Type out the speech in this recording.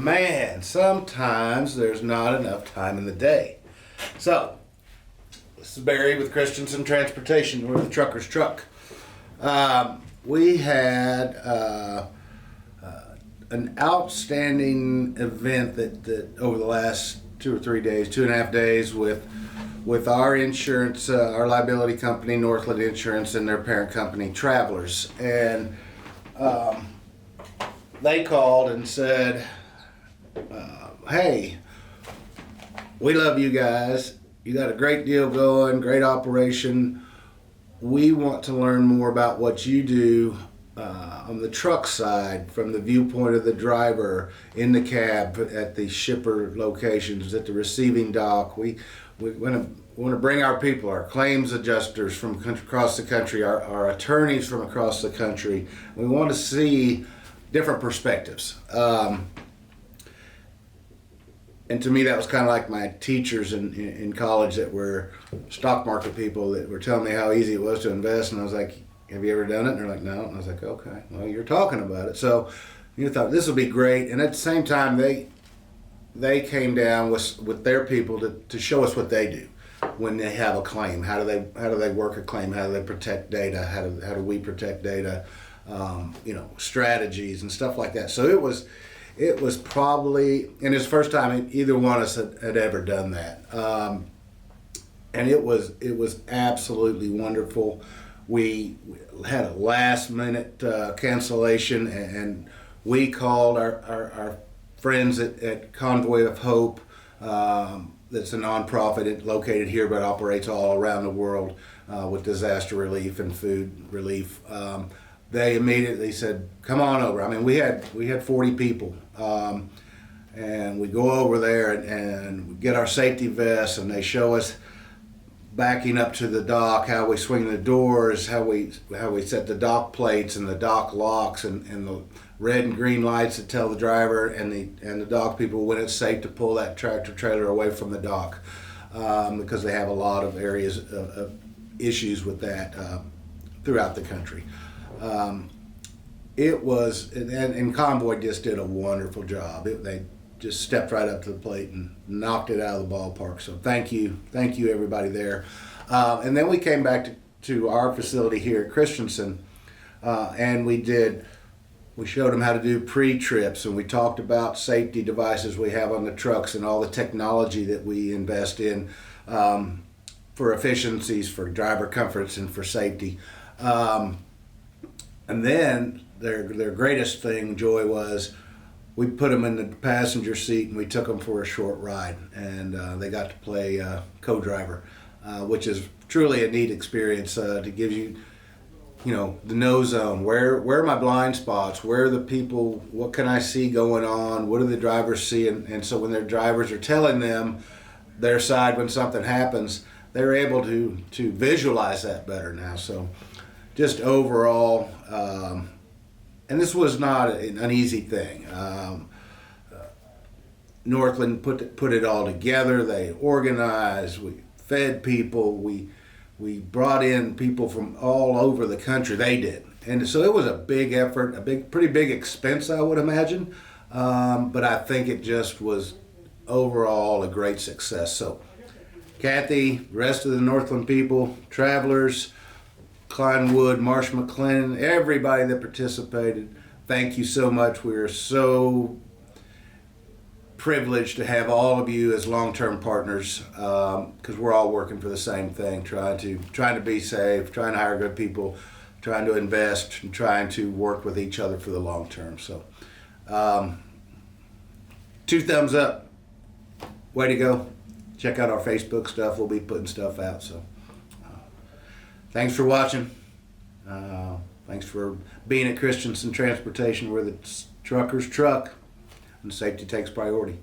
man, sometimes there's not enough time in the day. So, this is Barry with Christenson Transportation. We're the trucker's truck. We had an outstanding event that over the last 2 or 3 days, 2.5 days with our insurance, our liability company, Northland Insurance, and their parent company, Travelers. And they called and said, hey, we love you guys. You got a great deal going, great operation. We want to learn more about what you do on the truck side, from the viewpoint of the driver, in the cab, at the shipper locations, at the receiving dock. We want to bring our people, our claims adjusters from across the country, our attorneys from across the country. We want to see different perspectives. And to me, that was kind of like my teachers in college that were stock market people that were telling me how easy it was to invest. And I was like, have you ever done it? And they're like, no. And I was like, okay, well, you're talking about it. So you thought this would be great. And at the same time, they came down with their people to show us what they do when they have a claim. How do they work a claim? How do they protect data? How do we protect data? Strategies and stuff like that. So it was probably, and it's the first time either one of us had ever done that. And it was absolutely wonderful. We had a last minute cancellation, and we called our friends at Convoy of Hope. That's a nonprofit located here but operates all around the world with disaster relief and food relief. They immediately said, come on over. I mean, we had 40 people. And we go over there and we get our safety vests, and they show us backing up to the dock, how we swing the doors, how we set the dock plates and the dock locks, and the red and green lights that tell the driver and the dock people when it's safe to pull that tractor trailer away from the dock, because they have a lot of areas of issues with that throughout the country. It was, and Convoy just did a wonderful job. They just stepped right up to the plate and knocked it out of the ballpark. So thank you everybody there. And then we came back to our facility here at Christenson, and we showed them how to do pre-trips, and we talked about safety devices we have on the trucks and all the technology that we invest in for efficiencies, for driver comforts, and for safety. And then their greatest thing, joy, was we put them in the passenger seat and we took them for a short ride, and they got to play co-driver, which is truly a neat experience to give you, the know zone. Where are my blind spots? Where are the people? What can I see going on? What do the drivers see? And so when their drivers are telling them their side when something happens, they're able to visualize that better now. So just overall, and this was not an easy thing. Northland put it all together. They organized. We fed people. We brought in people from all over the country. They did, and so it was a big effort, pretty big expense, I would imagine. But I think it just was overall a great success. So, Kathy, the rest of the Northland people, Travelers, Klein Wood, Marsh McLennan, everybody that participated, thank you so much. We are so privileged to have all of you as long-term partners, because we're all working for the same thing, trying to be safe, trying to hire good people, trying to invest, and trying to work with each other for the long term. So 2 thumbs up. Way to go. Check out our Facebook stuff. We'll be putting stuff out. So thanks for watching. Thanks for being at Christenson Transportation. We're the trucker's truck, and safety takes priority.